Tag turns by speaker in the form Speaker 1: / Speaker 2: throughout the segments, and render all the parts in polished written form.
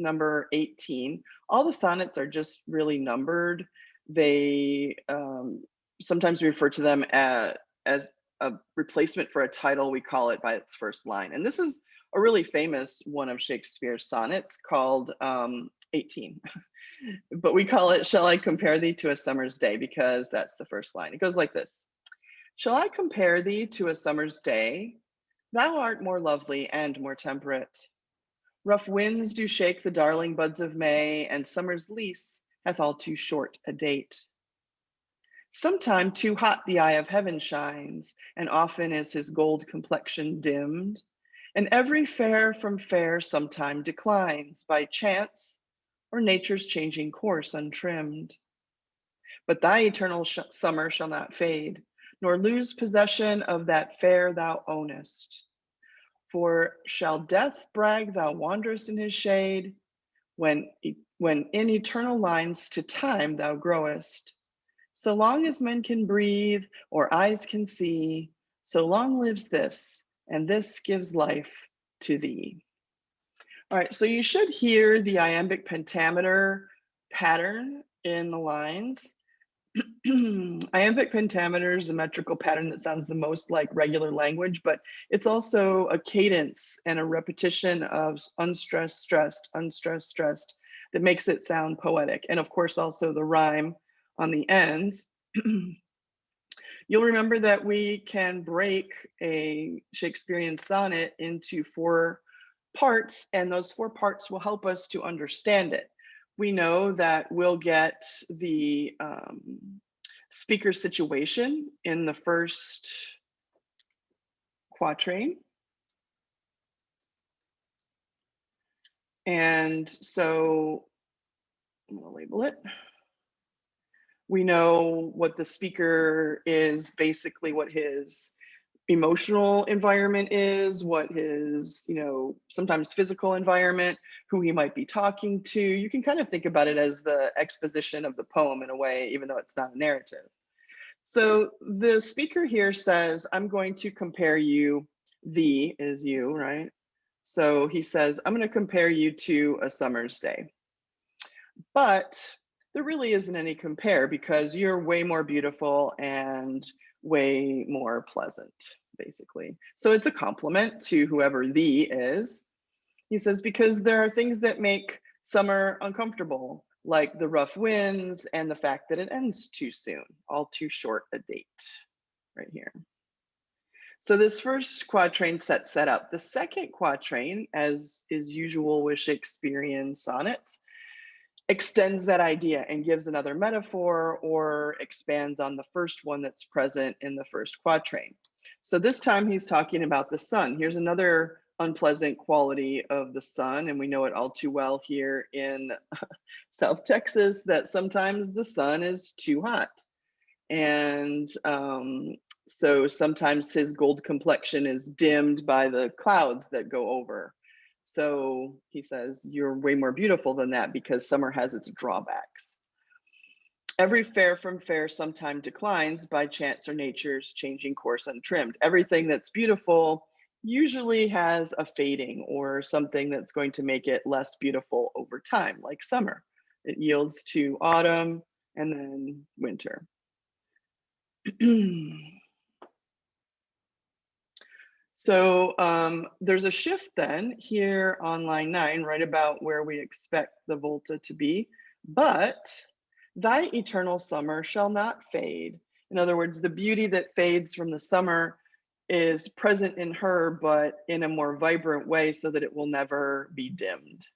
Speaker 1: number 18. All the sonnets are just really numbered. They sometimes we refer to them as a replacement for a title. We call it by its first line. And this is a really famous one of Shakespeare's sonnets called 18. But we call it, "Shall I compare thee to a summer's day?" because that's the first line. It goes like this. Shall I compare thee to a summer's day? Thou art more lovely and more temperate. Rough winds do shake the darling buds of May, and summer's lease hath all too short a date. Sometime too hot the eye of heaven shines, and often is his gold complexion dimmed, and every fair from fair sometime declines by chance or nature's changing course untrimmed. But thy eternal summer shall not fade, nor lose possession of that fair thou ownest. For shall death brag thou wanderest in his shade, when in eternal lines to time thou growest? So long as men can breathe or eyes can see, so long lives this, and this gives life to thee. All right, so you should hear the iambic pentameter pattern in the lines. Iambic pentameter is the metrical pattern that sounds the most like regular language, but it's also a cadence and a repetition of unstressed, stressed, unstressed, stressed that makes it sound poetic. And of course, also the rhyme on the ends. You'll remember that we can break a Shakespearean sonnet into 4 parts, and those 4 parts will help us to understand it. We know that we'll get the speaker situation in the first quatrain. And so I'm gonna label it. We know what the speaker is, basically what his emotional environment is, what his, sometimes physical environment, who he might be talking to. You can kind of think about it as the exposition of the poem in a way, even though it's not a narrative. So the speaker here says, I'm going to compare you, thee is you, right? So he says, I'm going to compare you to a summer's day. But there really isn't any compare because you're way more beautiful and way more pleasant, basically. So it's a compliment to whoever thee is. He says, because there are things that make summer uncomfortable, like the rough winds and the fact that it ends too soon, all too short a date, right here. So this first quatrain sets that up. The second quatrain, as is usual with Shakespearean sonnets, extends that idea and gives another metaphor or expands on the first one that's present in the first quatrain. So this time he's talking about the sun. Here's another unpleasant quality of the sun, and we know it all too well here in South Texas, that sometimes the sun is too hot. And so sometimes his gold complexion is dimmed by the clouds that go over. So he says, you're way more beautiful than that because summer has its drawbacks. Every fair from fair sometime declines by chance or nature's changing course untrimmed. Everything that's beautiful usually has a fading or something that's going to make it less beautiful over time, like summer. It yields to autumn and then winter. So there's a shift then here on line 9, right about where we expect the volta to be. But thy eternal summer shall not fade. In other words, the beauty that fades from the summer is present in her, but in a more vibrant way so that it will never be dimmed.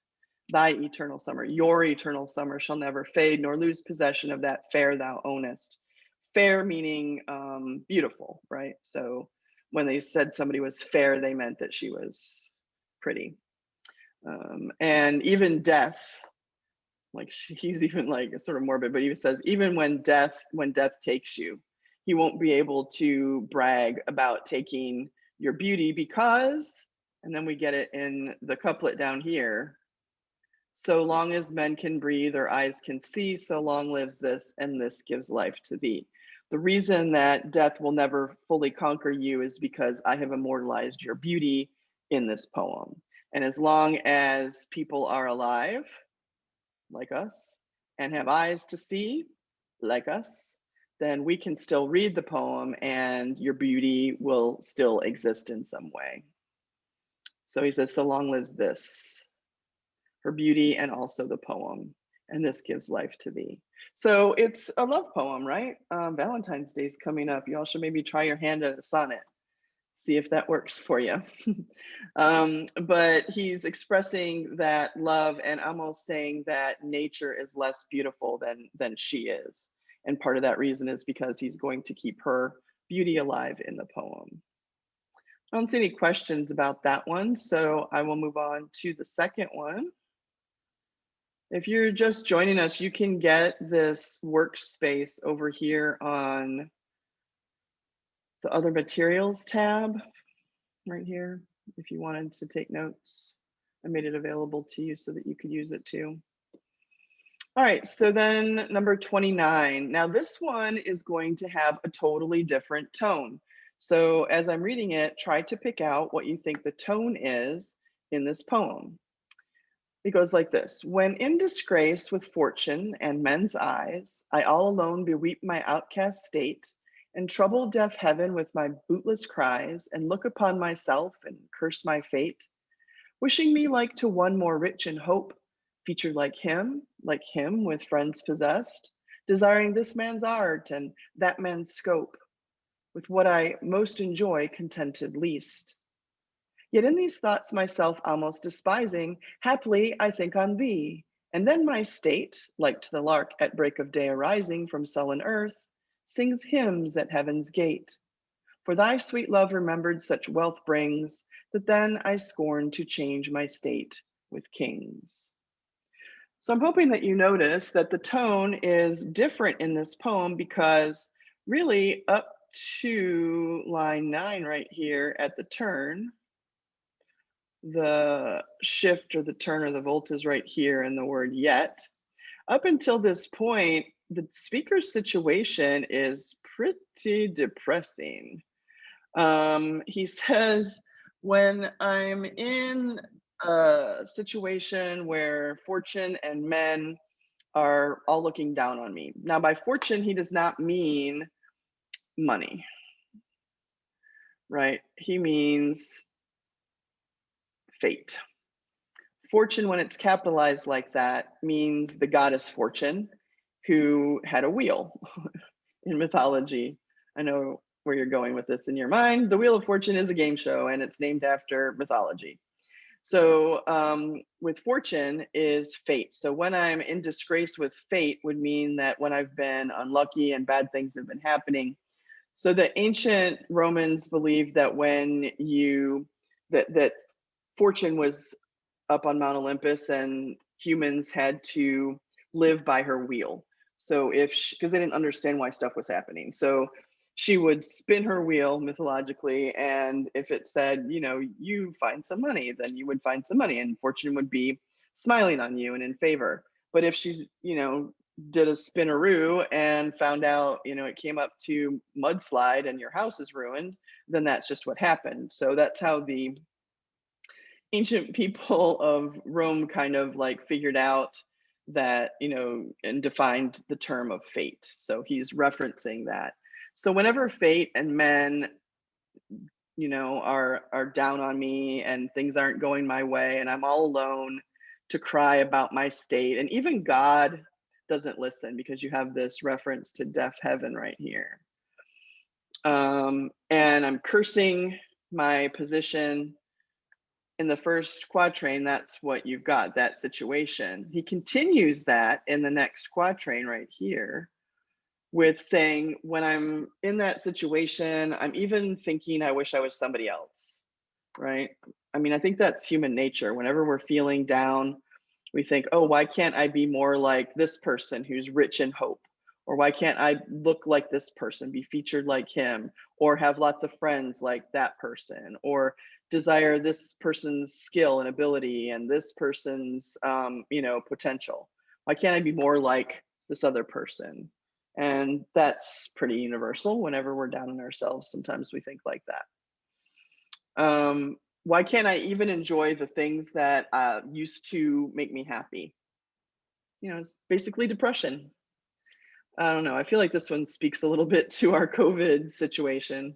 Speaker 1: Thy eternal summer, your eternal summer shall never fade, nor lose possession of that fair thou ownest. Fair meaning beautiful, right? So when they said somebody was fair, they meant that she was pretty. And even death, like he's even like sort of morbid, but he says, even when death takes you, he won't be able to brag about taking your beauty because, and then we get it in the couplet down here, so long as men can breathe or eyes can see, so long lives this, and this gives life to thee. The reason that death will never fully conquer you is because I have immortalized your beauty in this poem. And as long as people are alive, like us, and have eyes to see, like us, then we can still read the poem and your beauty will still exist in some way. So he says, so long lives this, her beauty and also the poem, and this gives life to thee. So it's a love poem, right? Valentine's Day's coming up. You all should maybe try your hand at a sonnet, see if that works for you. But he's expressing that love and almost saying that nature is less beautiful than she is. And part of that reason is because he's going to keep her beauty alive in the poem. I don't see any questions about that one, so I will move on to the second one. If you're just joining us, you can get this workspace over here on the other materials tab right here. If you wanted to take notes, I made it available to you so that you could use it too. All right, so then number 29. Now this one is going to have a totally different tone. So as I'm reading it, try to pick out what you think the tone is in this poem. It goes like this. When in disgrace with fortune and men's eyes, I all alone beweep my outcast state, and trouble deaf heaven with my bootless cries, and look upon myself and curse my fate, wishing me like to one more rich in hope, featured like him with friends possessed, desiring this man's art and that man's scope, with what I most enjoy contented least. Yet in these thoughts myself almost despising, haply I think on thee, and then my state, like to the lark at break of day arising from sullen earth, sings hymns at heaven's gate. For thy sweet love remembered such wealth brings, that then I scorn to change my state with kings. So I'm hoping that you notice that the tone is different in this poem because really up to line 9 right here at the turn, the shift or the turn or the volt is right here in the word yet. Up until this point, the speaker's situation is pretty depressing. He says, when I'm in a situation where fortune and men are all looking down on me. Now, by fortune, he does not mean money, right? He means fate. Fortune, when it's capitalized like that, means the goddess Fortune, who had a wheel in mythology. I know where you're going with this in your mind. The Wheel of Fortune is a game show and it's named after mythology. So with fortune is fate. So when I'm in disgrace with fate would mean that when I've been unlucky and bad things have been happening. So the ancient Romans believed that when that fortune was up on Mount Olympus and humans had to live by her wheel. So because they didn't understand why stuff was happening. So she would spin her wheel mythologically, and if it said, you find some money, then you would find some money, and fortune would be smiling on you and in favor. But if she's, did a spinaroo and found out, it came up to mudslide and your house is ruined, then that's just what happened. So that's how the ancient people of Rome kind of like figured out that, and defined the term of fate. So he's referencing that. So whenever fate and men, are down on me and things aren't going my way and I'm all alone to cry about my state, and even God doesn't listen because you have this reference to deaf heaven right here. And I'm cursing my position in the first quatrain, that's what you've got, that situation. He continues that in the next quatrain right here with saying, when I'm in that situation, I'm even thinking I wish I was somebody else, right? I mean, I think that's human nature. Whenever we're feeling down, we think, oh, why can't I be more like this person who's rich in hope? Or why can't I look like this person, be featured like him, or have lots of friends like that person, or desire this person's skill and ability and this person's, potential? Why can't I be more like this other person? And that's pretty universal. Whenever we're down on ourselves, sometimes we think like that. Why can't I even enjoy the things that used to make me happy? You know, it's basically depression. I don't know. I feel like this one speaks a little bit to our COVID situation.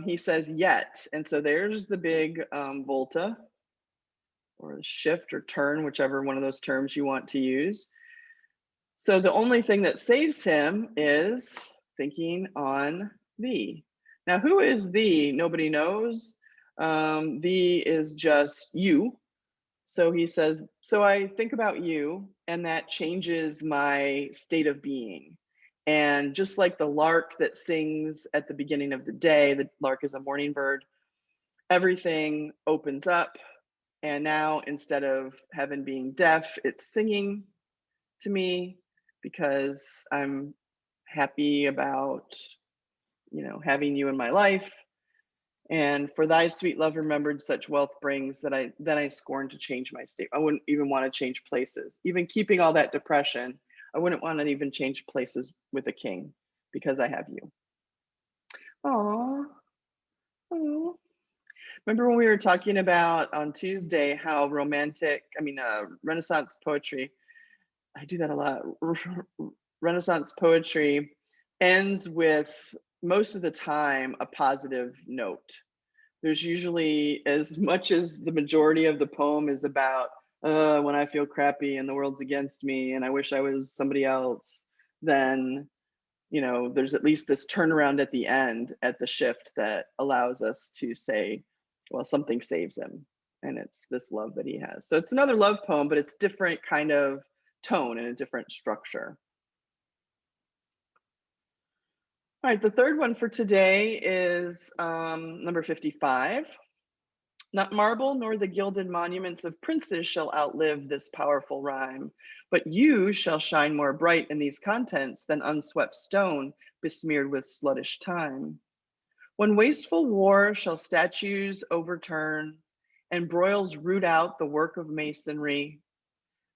Speaker 1: He says yet, and so there's the big volta or shift or turn, whichever one of those terms you want to use. So the only thing that saves him is thinking on thee. Now, who is thee? Nobody knows. Thee is just you. So he says, so I think about you, and that changes my state of being. And just like the lark that sings at the beginning of the day, the lark is a morning bird, everything opens up. And now instead of heaven being deaf, it's singing to me because I'm happy about, having you in my life. And for thy sweet love remembered such wealth brings that I scorn to change my state. I wouldn't even want to change places. Even keeping all that depression, I wouldn't want to even change places with a king because I have you. Aww. Aww. Remember when we were talking about on Tuesday how Renaissance poetry, I do that a lot. Renaissance poetry ends with most of the time a positive note. There's usually, as much as the majority of the poem is about when I feel crappy and the world's against me and I wish I was somebody else, then there's at least this turnaround at the end, at the shift, that allows us to say, well, something saves him, and it's this love that he has. So it's another love poem, but it's different kind of tone and a different structure. All right, the third one for today is number 55. Not marble nor the gilded monuments of princes shall outlive this powerful rhyme, but you shall shine more bright in these contents than unswept stone besmeared with sluttish time. When wasteful war shall statues overturn, and broils root out the work of masonry,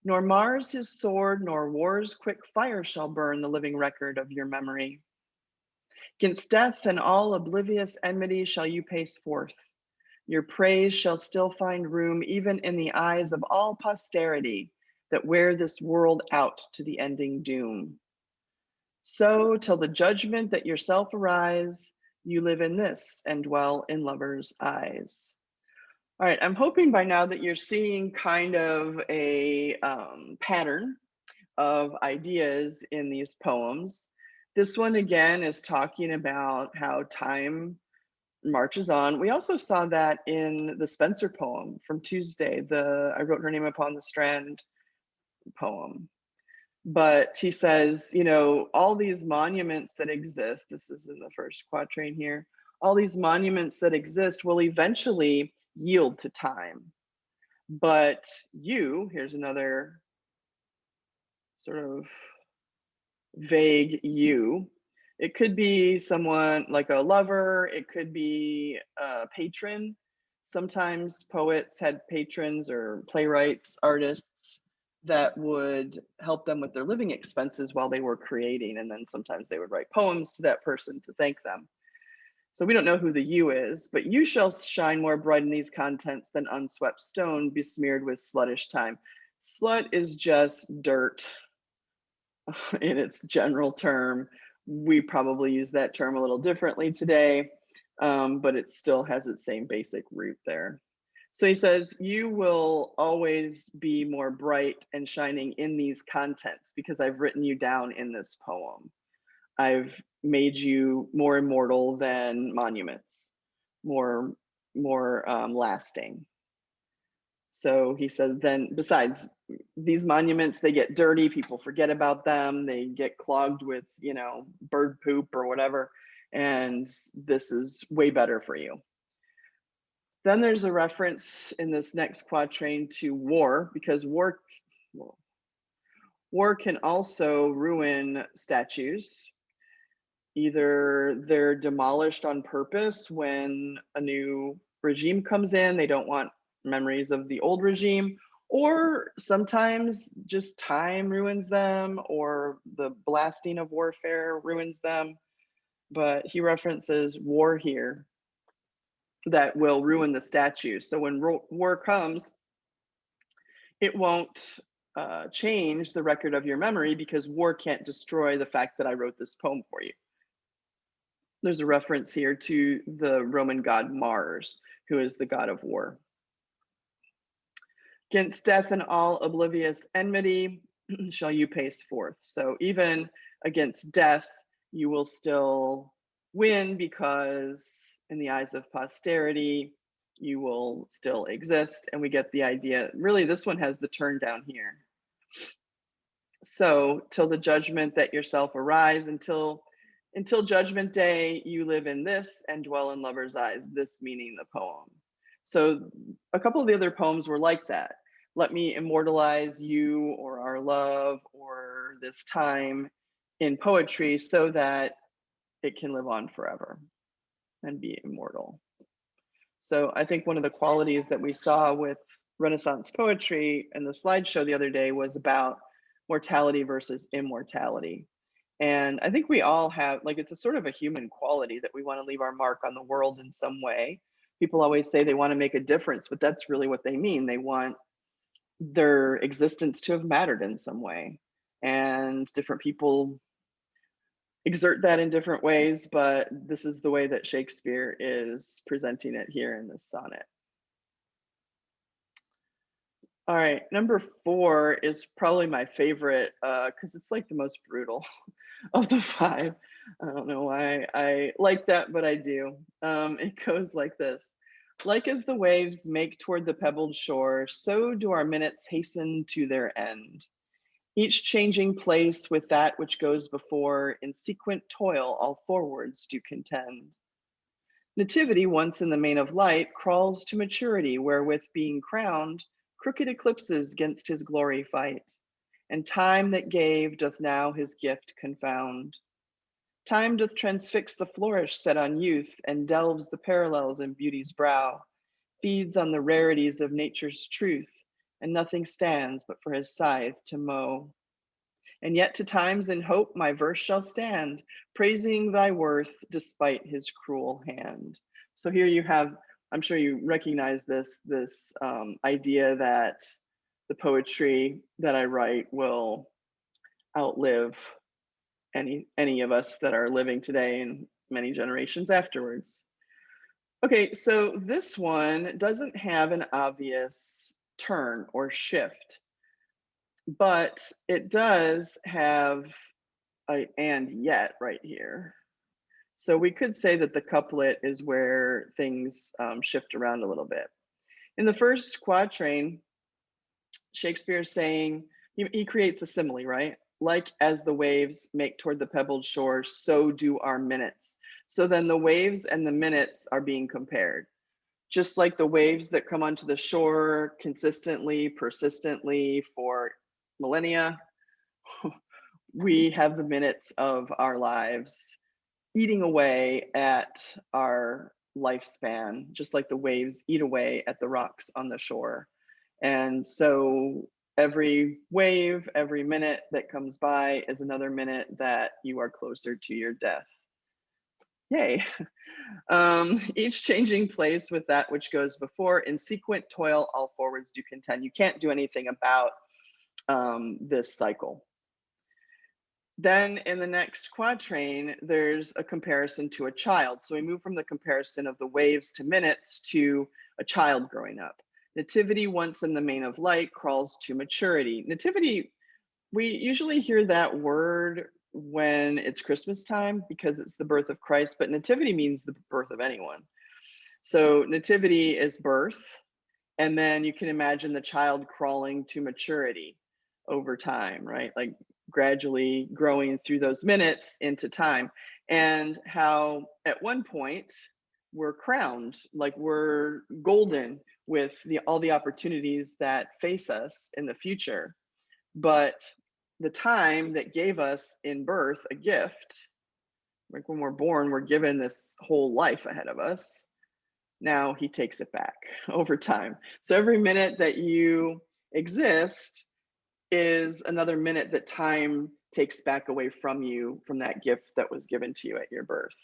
Speaker 1: nor Mars his sword, nor war's quick fire shall burn the living record of your memory. 'Gainst death and all oblivious enmity shall you pace forth. Your praise shall still find room even in the eyes of all posterity that wear this world out to the ending doom. So till the judgment that yourself arise, you live in this and dwell in lovers' eyes. All right, I'm hoping by now that you're seeing kind of a pattern of ideas in these poems. This one again is talking about how time marches on. We also saw that in the Spenser poem from Tuesday, the I wrote her name upon the strand poem. But he says, all these monuments that exist, this is in the first quatrain here, all these monuments that exist will eventually yield to time. But here's another sort of vague you. It could be someone like a lover, it could be a patron. Sometimes poets had patrons or playwrights, artists that would help them with their living expenses while they were creating. And then sometimes they would write poems to that person to thank them. So we don't know who the you is, but you shall shine more bright in these contents than unswept stone besmeared with sluttish time. Slut is just dirt in its general term. We probably use that term a little differently today, but it still has its same basic root there. So he says, you will always be more bright and shining in these contents because I've written you down in this poem. I've made you more immortal than monuments, more lasting. So he says, then besides these monuments, they get dirty, people forget about them, they get clogged with, bird poop or whatever, and this is way better for you. Then there's a reference in this next quatrain to war, because war can also ruin statues. Either they're demolished on purpose when a new regime comes in, they don't want memories of the old regime, or sometimes just time ruins them or the blasting of warfare ruins them. But he references war here. that will ruin the statue. So when war comes, it won't change the record of your memory because war can't destroy the fact that I wrote this poem for you. There's a reference here to the Roman god Mars, who is the god of war. Against death and all oblivious enmity shall you pace forth. So even against death, you will still win because in the eyes of posterity, you will still exist. And we get the idea. Really, this one has the turn down here. So till the judgment that yourself arise, until judgment day, you live in this and dwell in lovers' eyes, this meaning the poem. So a couple of the other poems were like that. Let me immortalize you or our love or this time in poetry so that it can live on forever and be immortal. So I think one of the qualities that we saw with Renaissance poetry in the slideshow the other day was about mortality versus immortality. And I think we all have, like, it's a sort of a human quality that we want to leave our mark on the world in some way. People always say they want to make a difference, but that's really what they mean. They want their existence to have mattered in some way. And different people exert that in different ways, but this is the way that Shakespeare is presenting it here in this sonnet. All right, number 4 is probably my favorite because it's like the most brutal of the 5. I don't know why I like that, but I do. It goes like this. Like as the waves make toward the pebbled shore, so do our minutes hasten to their end. Each changing place with that which goes before, in sequent toil all forwards do contend. Nativity, once in the main of light, crawls to maturity, wherewith being crowned, crooked eclipses gainst his glory fight, and time that gave doth now his gift confound. Time doth transfix the flourish set on youth, and delves the parallels in beauty's brow, feeds on the rarities of nature's truth, and nothing stands but for his scythe to mow. And yet to times in hope my verse shall stand, praising thy worth despite his cruel hand. So here you have, I'm sure you recognize this idea that the poetry that I write will outlive any of us that are living today and many generations afterwards. Okay, so this one doesn't have an obvious turn or shift, but it does have a and yet right here. So we could say that the couplet is where things shift around a little bit. In the first quatrain, Shakespeare's saying, he creates a simile, right? Like as the waves make toward the pebbled shore, so do our minutes. So then the waves and the minutes are being compared. Just like the waves that come onto the shore consistently, persistently for millennia, we have the minutes of our lives eating away at our lifespan, just like the waves eat away at the rocks on the shore. And so every wave, every minute that comes by is another minute that you are closer to your death. Yay. Each changing place with that which goes before, in sequent toil all forwards do contend. You can't do anything about this cycle. Then in the next quatrain, there's a comparison to a child. So we move from the comparison of the waves to minutes to a child growing up. Nativity, once in the main of light, crawls to maturity. Nativity, we usually hear that word when it's Christmas time because it's the birth of Christ, but nativity means the birth of anyone. So nativity is birth, and then you can imagine the child crawling to maturity over time, right? Like gradually growing through those minutes into time, and how at one point we're crowned, like we're golden with all the opportunities that face us in the future. But the time that gave us in birth a gift, like when we're born, we're given this whole life ahead of us. Now he takes it back over time. So every minute that you exist is another minute that time takes back away from you, from that gift that was given to you at your birth.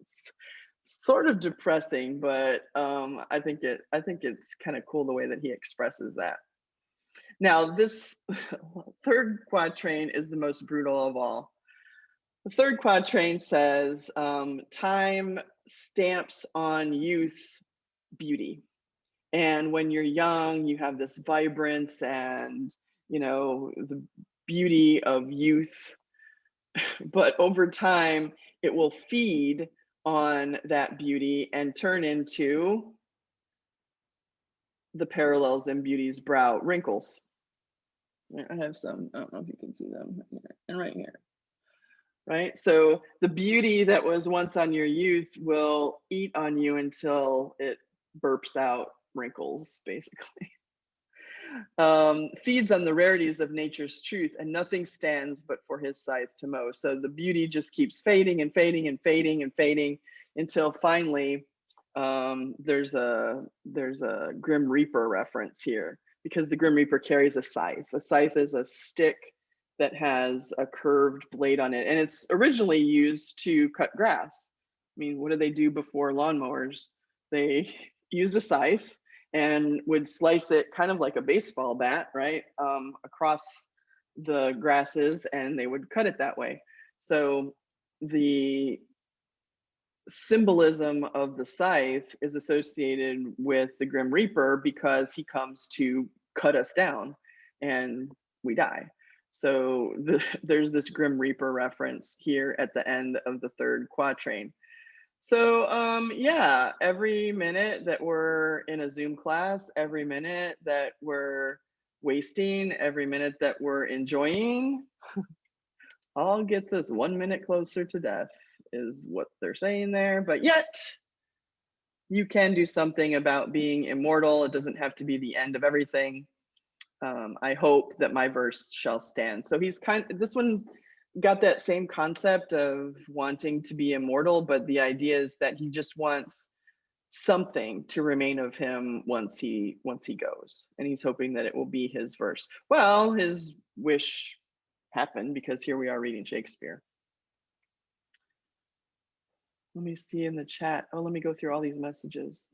Speaker 1: It's sort of depressing, but I think it's kind of cool the way that he expresses that. Now, this third quatrain is the most brutal of all. The third quatrain says, time stamps on youth beauty. And when you're young, you have this vibrance and, the beauty of youth. But over time, it will feed on that beauty and turn into the parallels in beauty's brow, wrinkles. I have some, I don't know if you can see them here and right here, right? So the beauty that was once on your youth will eat on you until it burps out wrinkles, basically. Feeds on the rarities of nature's truth, and nothing stands but for his scythe to mow. So the beauty just keeps fading and fading and fading and fading until finally there's a Grim Reaper reference here, because the Grim Reaper carries a scythe. A scythe is a stick that has a curved blade on it, and it's originally used to cut grass. I mean, what did they do before lawnmowers? They used a scythe and would slice it kind of like a baseball bat, right, across the grasses, and they would cut it that way. So the symbolism of the scythe is associated with the Grim Reaper because he comes to cut us down and we die. So there's this Grim Reaper reference here at the end of the third quatrain. So yeah, every minute that we're in a Zoom class, every minute that we're wasting, every minute that we're enjoying, all gets us 1 minute closer to death, is what they're saying there. But yet, you can do something about being immortal. It doesn't have to be the end of everything. I hope that my verse shall stand. So this one got that same concept of wanting to be immortal, but the idea is that he just wants something to remain of him once he goes, and he's hoping that it will be his verse. Well, his wish happened, because here we are reading Shakespeare. Let me see in the chat. Oh, let me go through all these messages.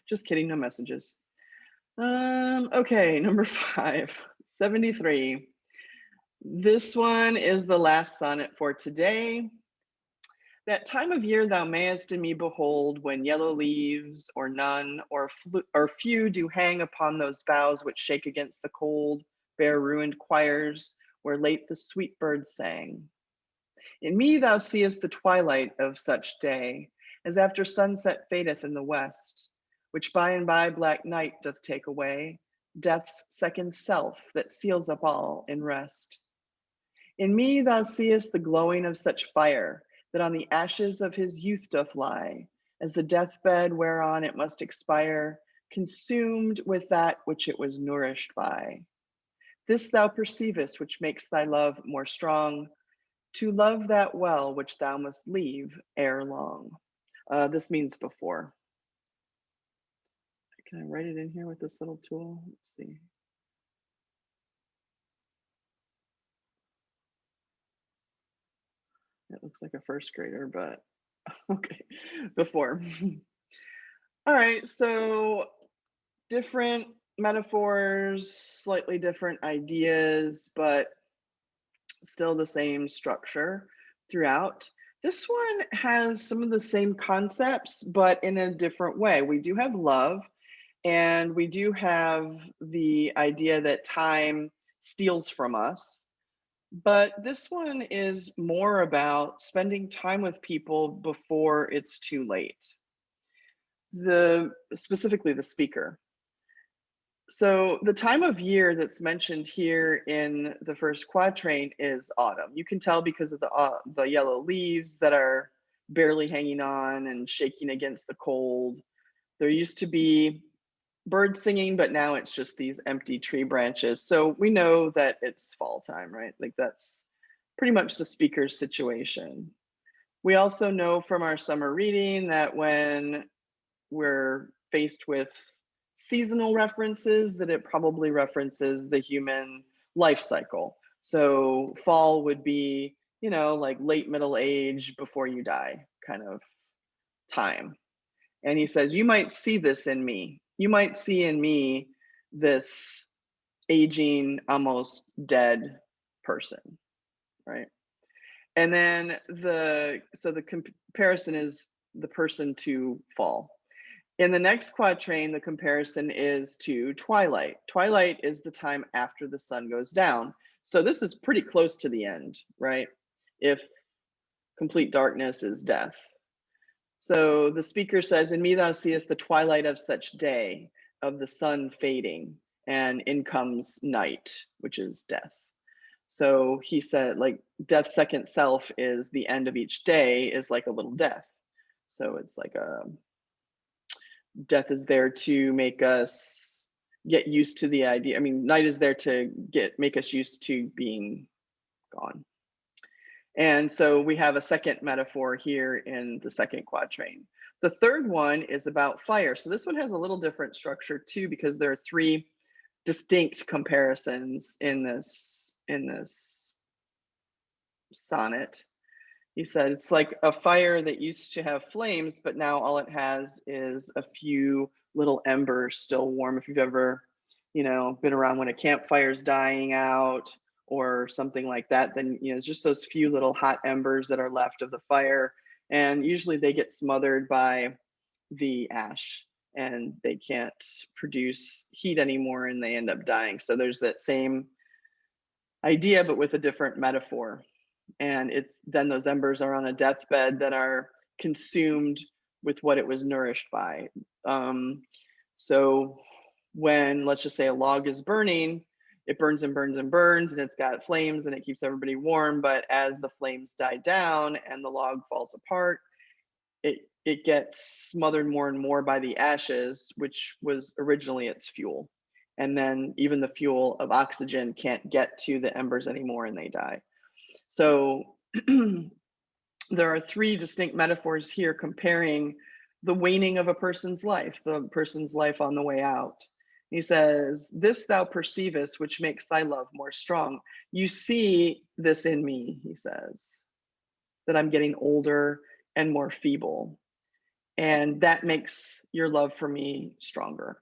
Speaker 1: Just kidding, no messages. Okay, number 5, 73. This one is the last sonnet for today. That time of year thou mayest in me behold, when yellow leaves, or none, or few, do hang upon those boughs which shake against the cold, bare ruined choirs, where late the sweet birds sang. In me thou seest the twilight of such day, as after sunset fadeth in the west, which by and by black night doth take away, death's second self that seals up all in rest. In me thou seest the glowing of such fire, that on the ashes of his youth doth lie, as the deathbed whereon it must expire, consumed with that which it was nourished by. This thou perceivest, which makes thy love more strong, to love that well which thou must leave ere long. This means before. Can I write it in here with this little tool? Let's see. It looks like a first grader, but okay, before. All right, so different metaphors, slightly different ideas, but still the same structure throughout. This one has some of the same concepts, but in a different way. We do have love, and we do have the idea that time steals from us. But this one is more about spending time with people before it's too late. Specifically the speaker. So the time of year that's mentioned here in the first quatrain is autumn. You can tell because of the yellow leaves that are barely hanging on and shaking against the cold. There used to be birds singing, but now it's just these empty tree branches. So we know that it's fall time, right? Like that's pretty much the speaker's situation. We also know from our summer reading that when we're faced with seasonal references, that it probably references the human life cycle. So fall would be, like late middle age before you die kind of time. And he says, you might see this in me. You might see in me this aging, almost dead person, right? And then the comparison is the person to fall. In the next quatrain, the comparison is to twilight. Twilight is the time after the sun goes down. So this is pretty close to the end, right? If complete darkness is death. So the speaker says, in me thou seest the twilight of such day, of the sun fading, and in comes night, which is death. So he said, like, death's second self is the end of each day is like a little death. So it's like death is there to make us get used to the idea. I mean, night is there to make us used to being gone. And so we have a second metaphor here in the second quatrain. The third one is about fire. So this one has a little different structure too, because there are three distinct comparisons in this sonnet. He said it's like a fire that used to have flames, but now all it has is a few little embers still warm. If you've ever, been around when a campfire's dying out or something like that, then just those few little hot embers that are left of the fire, and usually they get smothered by the ash and they can't produce heat anymore and they end up dying. So there's that same idea, but with a different metaphor. And it's then those embers are on a deathbed that are consumed with what it was nourished by. So when, let's just say, a log is burning, it burns and burns and burns, and it's got flames and it keeps everybody warm. But as the flames die down and the log falls apart, it gets smothered more and more by the ashes, which was originally its fuel. And then even the fuel of oxygen can't get to the embers anymore and they die. So there are three distinct metaphors here comparing the waning of a person's life, the person's life on the way out. He says, this thou perceivest, which makes thy love more strong. You see this in me, he says, that I'm getting older and more feeble. And that makes your love for me stronger,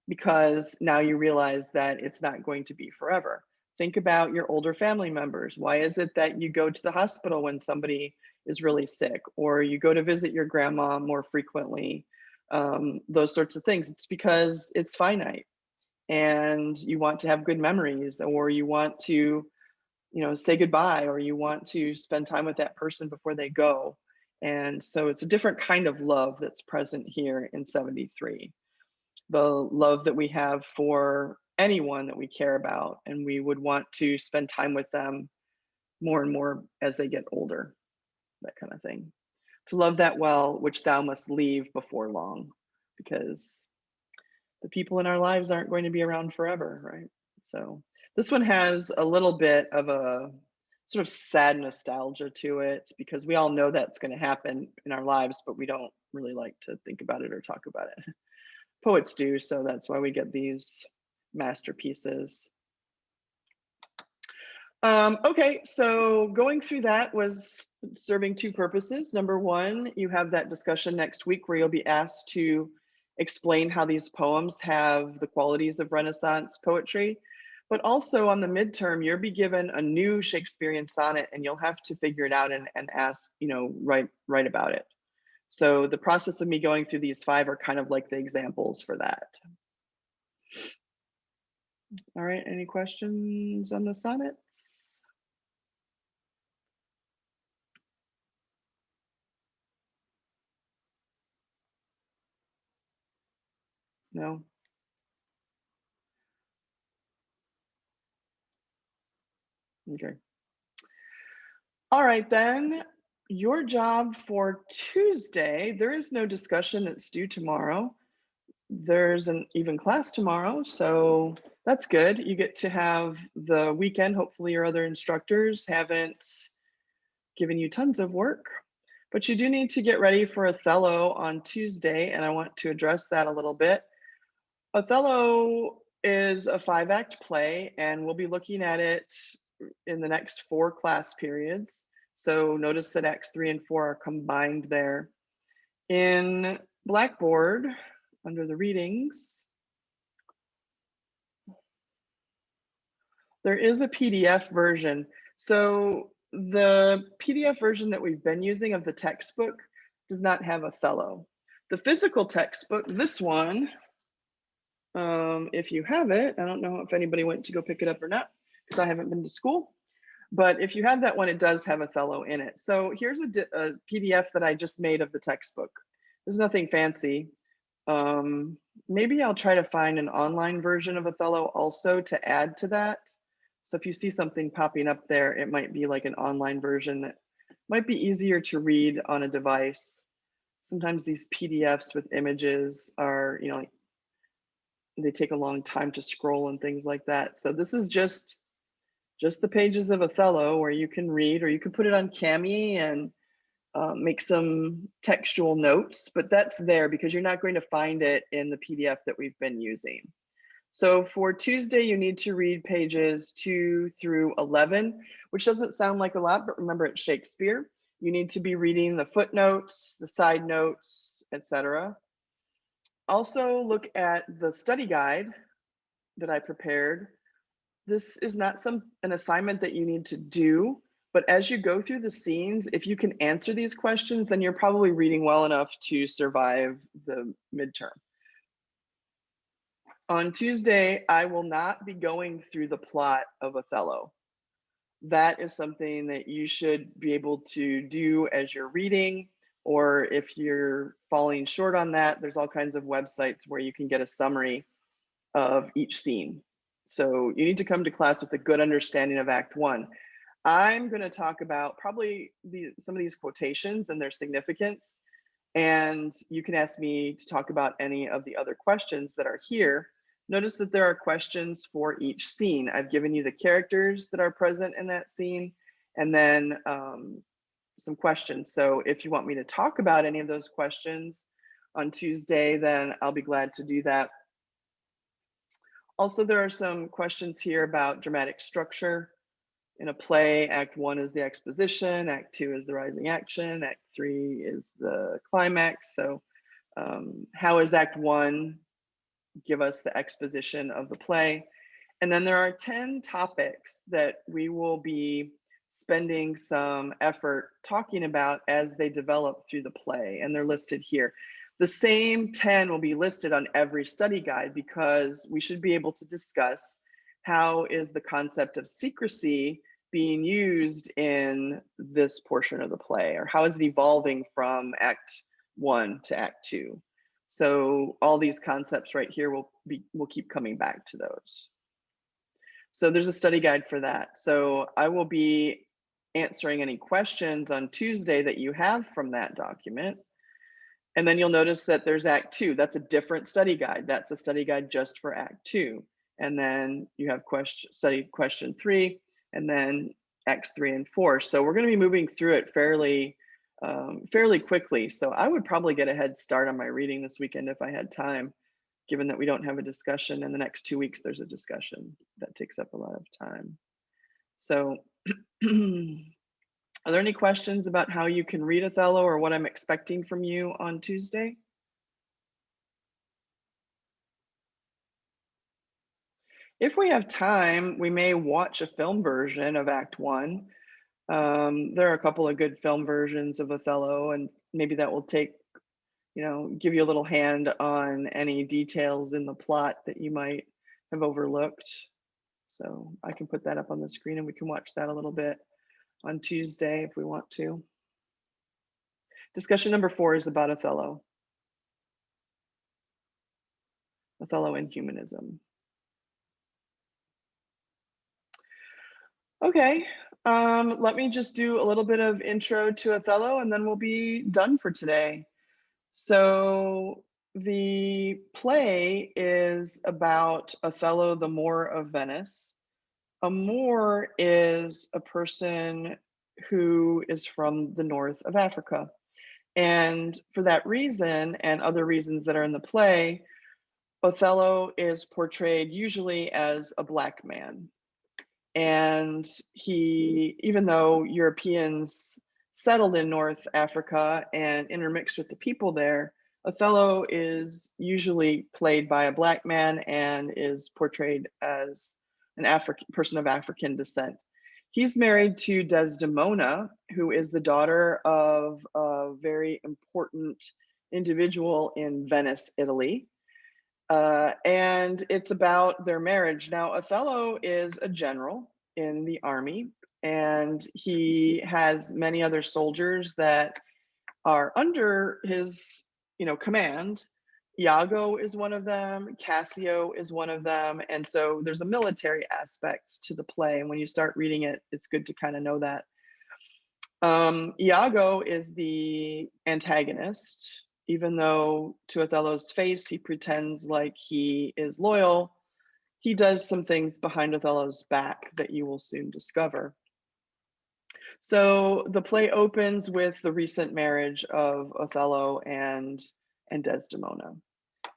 Speaker 1: because now you realize that it's not going to be forever. Think about your older family members. Why is it that you go to the hospital when somebody is really sick, or you go to visit your grandma more frequently? Those sorts of things. It's because it's finite and you want to have good memories, or you want to, say goodbye, or you want to spend time with that person before they go. And so it's a different kind of love that's present here in 73. The love that we have for anyone that we care about, and we would want to spend time with them more and more as they get older, that kind of thing. To love that well, which thou must leave before long, because the people in our lives aren't going to be around forever, right? So this one has a little bit of a sort of sad nostalgia to it, because we all know that's going to happen in our lives, but we don't really like to think about it or talk about it. Poets do, so that's why we get these masterpieces. Okay, so going through that was serving two purposes. Number one, you have that discussion next week where you'll be asked to explain how these poems have the qualities of Renaissance poetry. But also on the midterm, you'll be given a new Shakespearean sonnet and you'll have to figure it out and ask, write about it. So the process of me going through these five are kind of like the examples for that. All right, any questions on the sonnets? No? Okay. All right, then. Your job for Tuesday, there is no discussion that's due tomorrow. There's an even class tomorrow, so that's good. You get to have the weekend. Hopefully your other instructors haven't given you tons of work, but you do need to get ready for Othello on Tuesday, and I want to address that a little bit. Othello is a 5-act play, and we'll be looking at it in the next 4 class periods. So notice that acts 3 and 4 are combined there. In Blackboard, under the readings, there is a PDF version. So the PDF version that we've been using of the textbook does not have Othello. The physical textbook, this one, if you have it, I don't know if anybody went to go pick it up or not, because I haven't been to school. But if you have that one, it does have Othello in it. So here's a PDF that I just made of the textbook. There's nothing fancy. Maybe I'll try to find an online version of Othello also to add to that. So if you see something popping up there, it might be like an online version that might be easier to read on a device. Sometimes these PDFs with images are, like, they take a long time to scroll and things like that. So this is just the pages of Othello where you can read, or you can put it on Cami and make some textual notes, but that's there because you're not going to find it in the PDF that we've been using. So for Tuesday, you need to read pages 2 through 11, which doesn't sound like a lot, but remember it's Shakespeare. You need to be reading the footnotes, the side notes, etc. Also look at the study guide that I prepared. This is not an assignment that you need to do, but as you go through the scenes, if you can answer these questions, then you're probably reading well enough to survive the midterm. On Tuesday, I will not be going through the plot of Othello. That is something that you should be able to do as you're reading, or if you're falling short on that, there's all kinds of websites where you can get a summary of each scene. So you need to come to class with a good understanding of Act 1. I'm going to talk about probably some of these quotations and their significance, and you can ask me to talk about any of the other questions that are here. Notice that there are questions for each scene. I've given you the characters that are present in that scene, and then some questions. So if you want me to talk about any of those questions on Tuesday, then I'll be glad to do that. Also, there are some questions here about dramatic structure. In a play, Act 1 is the exposition, Act 2 is the rising action, Act 3 is the climax. So how is Act 1 give us the exposition of the play? And then there are 10 topics that we will be spending some effort talking about as they develop through the play, and they're listed here. The same 10 will be listed on every study guide because we should be able to discuss how is the concept of secrecy being used in this portion of the play, or how is it evolving from Act 1 to Act 2. So all these concepts right here we'll keep coming back to those. So there's a study guide for that. So I will be answering any questions on Tuesday that you have from that document. And then you'll notice that there's Act 2. That's a different study guide. That's a study guide just for Act 2. And then you have study question 3, and then Acts 3 and 4. So we're going to be moving through it fairly quickly. So I would probably get a head start on my reading this weekend if I had time, given that we don't have a discussion. In the next 2 weeks, there's a discussion that takes up a lot of time. So are there any questions about how you can read Othello or what I'm expecting from you on Tuesday? If we have time, we may watch a film version of Act 1. There are a couple of good film versions of Othello, and maybe that will give you a little hand on any details in the plot that you might have overlooked. So I can put that up on the screen and we can watch that a little bit on Tuesday if we want to. Discussion number 4 is about Othello. Othello and humanism. Okay, let me just do a little bit of intro to Othello and then we'll be done for today. So the play is about Othello, the Moor of Venice. A Moor is a person who is from the north of Africa. And for that reason, and other reasons that are in the play, Othello is portrayed usually as a Black man. And he, even though Europeans settled in North Africa and intermixed with the people there, Othello is usually played by a Black man and is portrayed as an person of African descent. He's married to Desdemona, who is the daughter of a very important individual in Venice, Italy. And it's about their marriage. Now, Othello is a general in the army, and he has many other soldiers that are under his, command. Iago is one of them, Cassio is one of them, and so there's a military aspect to the play. And when you start reading it, it's good to kind of know that. Iago is the antagonist, even though to Othello's face he pretends like he is loyal. He does some things behind Othello's back that you will soon discover. So the play opens with the recent marriage of Othello and Desdemona,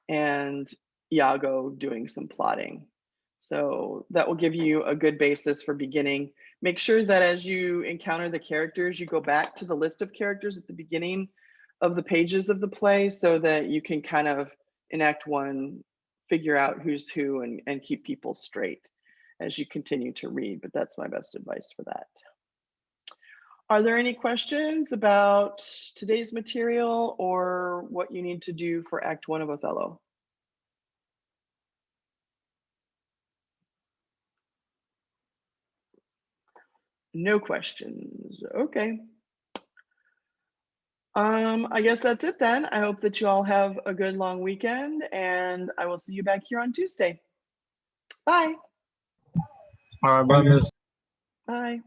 Speaker 1: and Iago doing some plotting. So that will give you a good basis for beginning. Make sure that as you encounter the characters, you go back to the list of characters at the beginning of the pages of the play so that you can kind of in Act 1 figure out who's who and keep people straight as you continue to read. But that's my best advice for that. Are there any questions about today's material or what you need to do for Act 1 of Othello? No questions. Okay. I guess that's it then. I hope that you all have a good long weekend, and I will see you back here on Tuesday. Bye.
Speaker 2: All right, bye, Miss.
Speaker 1: Bye.